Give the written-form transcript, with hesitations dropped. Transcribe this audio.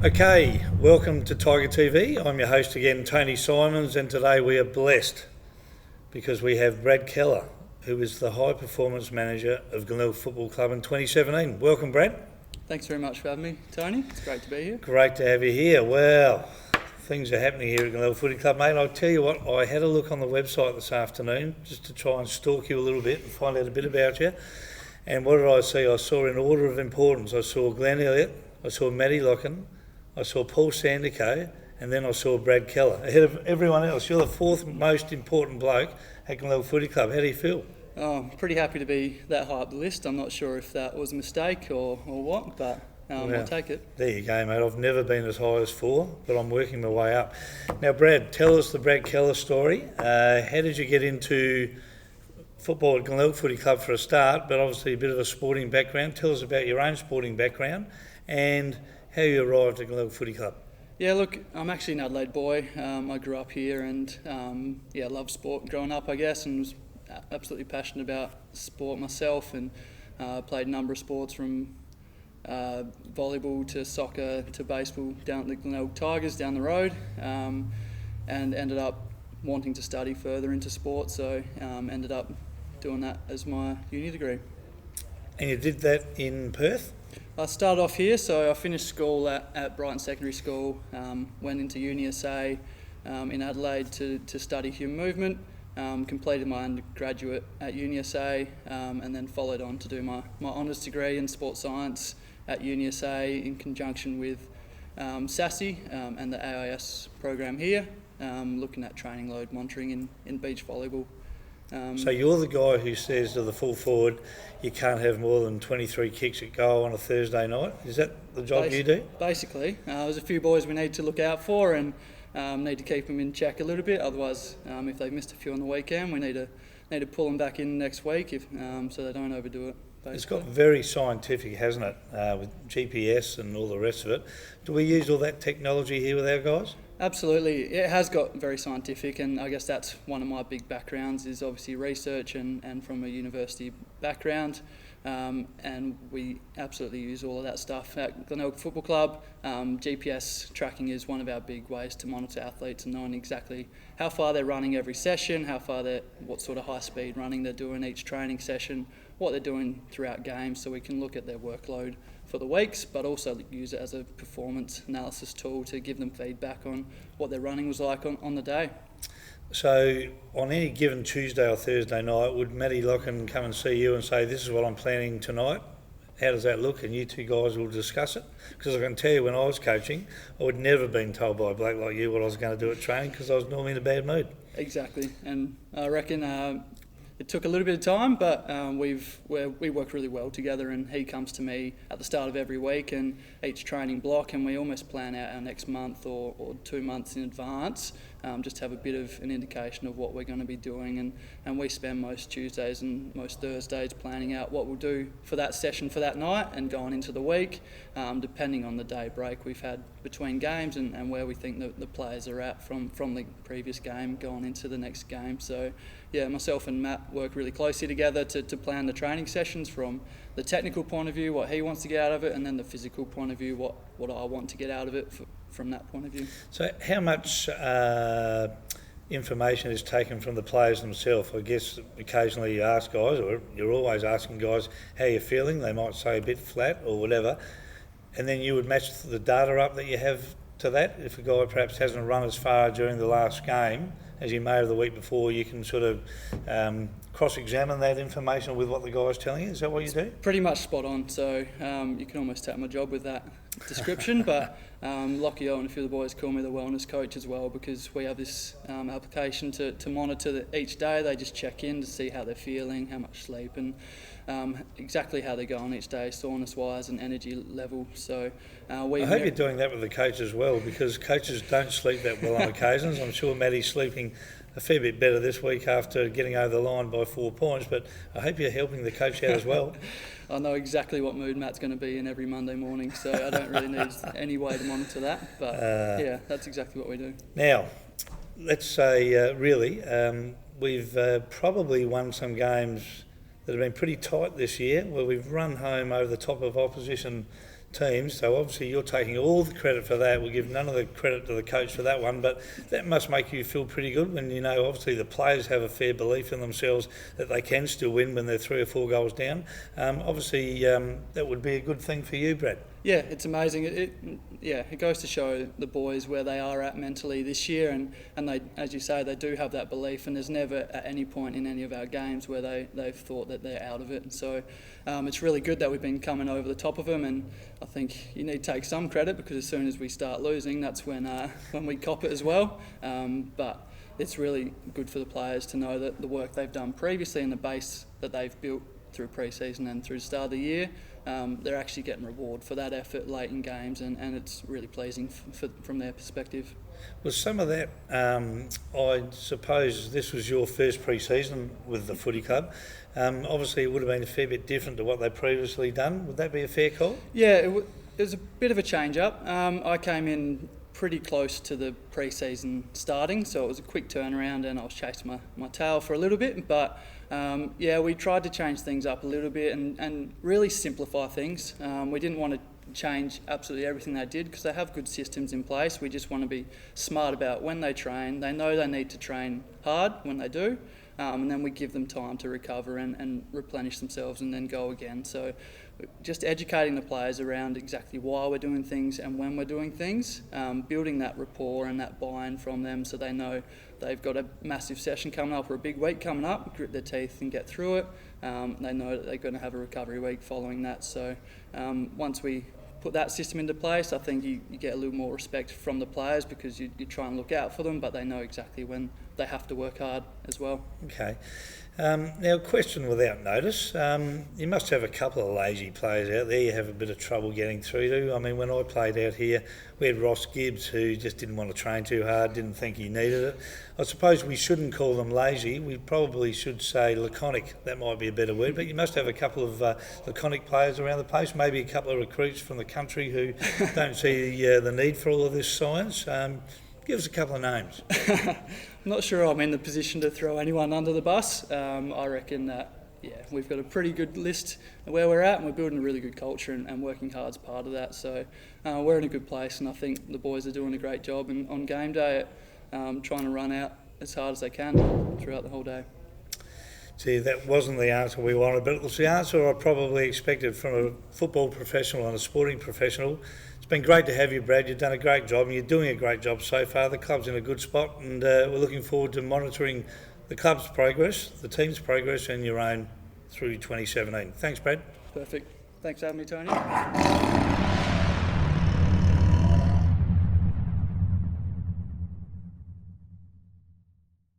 Okay, welcome to Tiger TV. I'm your host again, Tony Symonds, and today we are blessed because we have Brad Keller, who is the High Performance Manager of Glenelg Football Club in 2017. Welcome, Brad. Thanks very much for having me, Tony. It's great to be here. Great to have you here. Well, things are happening here at Glenelg Footy Club, mate. I'll tell you what, I had a look on the website this afternoon just to try and stalk you a little bit and find out a bit about you. And what did I see? I saw in order of importance, I saw Glenelg, I saw Matty Locken, I saw Paul Sandico, and then I saw Brad Keller. Ahead of everyone else, you're the fourth most important bloke at Glenelg Footy Club. How do you feel? Oh, I'm pretty happy to be that high up the list. I'm not sure if that was a mistake or what, but I'll take it. There you go, mate. I've never been as high as 4, but I'm working my way up. Now, Brad, tell us the Brad Keller story. How did you get into football at Glenelg Footy Club for a start, but obviously a bit of a sporting background? Tell us about your own sporting background and how you arrived at Glenelg Footy Club. Yeah, look, I'm actually an Adelaide boy. I grew up here and loved sport growing up, I guess, and was absolutely passionate about sport myself, and played a number of sports from volleyball to soccer to baseball down at the Glenelg Tigers down the road, and ended up wanting to study further into sport, so ended up doing that as my uni degree. And you did that in Perth? I started off here, so I finished school at Brighton Secondary School, went into UniSA in Adelaide to study human movement, completed my undergraduate at UniSA, and then followed on to do my honours degree in sports science at UniSA in conjunction with SASI and the AIS program here, looking at training load monitoring in beach volleyball. So you're the guy who says to the full forward, you can't have more than 23 kicks at goal on a Thursday night? Is that the job you do? Basically. There's a few boys we need to look out for and need to keep them in check a little bit. Otherwise, if they've missed a few on the weekend, we need to pull them back in next week so they don't overdo it. Basically. It's got very scientific, hasn't it, with GPS and all the rest of it. Do we use all that technology here with our guys? Absolutely. It has got very scientific, and I guess that's one of my big backgrounds is obviously research and from a university background. And we absolutely use all of that stuff at Glenelg Football Club. GPS tracking is one of our big ways to monitor athletes and knowing exactly how far they're running every session, what sort of high speed running they're doing each training session, what they're doing throughout games, so we can look at their workload for the weeks, but also use it as a performance analysis tool to give them feedback on what their running was like on the day. So on any given Tuesday or Thursday night, would Matty Locken come and see you and say, this is what I'm planning tonight? How does that look? And you two guys will discuss it? Because I can tell you when I was coaching, I would never have been told by a bloke like you what I was going to do at training because I was normally in a bad mood. Exactly, and I reckon it took a little bit of time, but we work really well together, and he comes to me at the start of every week and each training block, and we almost plan out our next month or 2 months in advance, just to have a bit of an indication of what we're going to be doing, and we spend most Tuesdays and most Thursdays planning out what we'll do for that session for that night and going into the week, depending on the day break we've had between games and where we think the players are at from the previous game going into the next game. So yeah, myself and Matt work really closely together to plan the training sessions from the technical point of view, what he wants to get out of it, and then the physical point of view, what I want to get out of it from that point of view. So how much information is taken from the players themselves? I guess occasionally you ask guys, or you're always asking guys how you're feeling. They might say a bit flat or whatever, and then you would match the data up that you have to that. If a guy perhaps hasn't run as far during the last game as he may have the week before, you can sort of cross-examine that information with what the guy's telling you. Is that what you do? Pretty much spot on. So you can almost take my job with that description, but Lockie and a few of the boys call me the wellness coach as well, because we have this application to monitor each day. They just check in to see how they're feeling, how much sleep, and exactly how they're going each day, soreness-wise and energy level. So I hope you're doing that with the coach as well, because coaches don't sleep that well on occasions. I'm sure Matty's sleeping a fair bit better this week after getting over the line by 4 points, but I hope you're helping the coach out as well. I know exactly what mood Matt's going to be in every Monday morning, so I don't really need any way to monitor that, but yeah, that's exactly what we do. Now, let's say we've probably won some games that have been pretty tight this year, where we've run home over the top of opposition teams, so obviously you're taking all the credit for that. We'll give none of the credit to the coach for that one, but that must make you feel pretty good when you know obviously the players have a fair belief in themselves that they can still win when they're 3 or 4 goals down. Obviously that would be a good thing for you, Brad. Yeah, it's amazing. It goes to show the boys where they are at mentally this year, and they, as you say, they do have that belief, and there's never at any point in any of our games where they've thought that they're out of it. And so it's really good that we've been coming over the top of them, and I think you need to take some credit, because as soon as we start losing, that's when we cop it as well. But it's really good for the players to know that the work they've done previously and the base that they've built through pre-season and through the start of the year, they're actually getting reward for that effort late in games, and it's really pleasing from their perspective. Well, some of that, I suppose this was your first pre-season with the footy club. Obviously it would have been a fair bit different to what they'd previously done. Would that be a fair call? Yeah, it was a bit of a change-up. I came in pretty close to the pre-season starting, so it was a quick turnaround, and I was chasing my tail for a little bit, but we tried to change things up a little bit and really simplify things. We didn't want to change absolutely everything they did, because they have good systems in place. We just want to be smart about when they train. They know they need to train hard when they do, and then we give them time to recover and replenish themselves and then go again. So just educating the players around exactly why we're doing things and when we're doing things, building that rapport and that buy-in from them, so they know they've got a massive session coming up or a big week coming up, grit their teeth and get through it. They know that they're going to have a recovery week following that. So once we put that system into place, I think you get a little more respect from the players, because you try and look out for them, but they know exactly when they have to work hard as well. Okay. Now, a question without notice. You must have a couple of lazy players out there you have a bit of trouble getting through to. I mean, when I played out here, we had Ross Gibbs, who just didn't want to train too hard, didn't think he needed it. I suppose we shouldn't call them lazy. We probably should say laconic. That might be a better word. But you must have a couple of laconic players around the place, maybe a couple of recruits from the country who don't see the need for all of this science. Give us a couple of names. I'm not sure I'm in the position to throw anyone under the bus. I reckon that, we've got a pretty good list where we're at, and we're building a really good culture, and working hard is part of that. So we're in a good place, and I think the boys are doing a great job on game day at trying to run out as hard as they can throughout the whole day. See, that wasn't the answer we wanted, but it was the answer I probably expected from a football professional and a sporting professional. It's been great to have you, Brad. You've done a great job, and you're doing a great job so far. The club's in a good spot, and we're looking forward to monitoring the club's progress, the team's progress, and your own through 2017. Thanks, Brad. Perfect. Thanks for having me, Tony.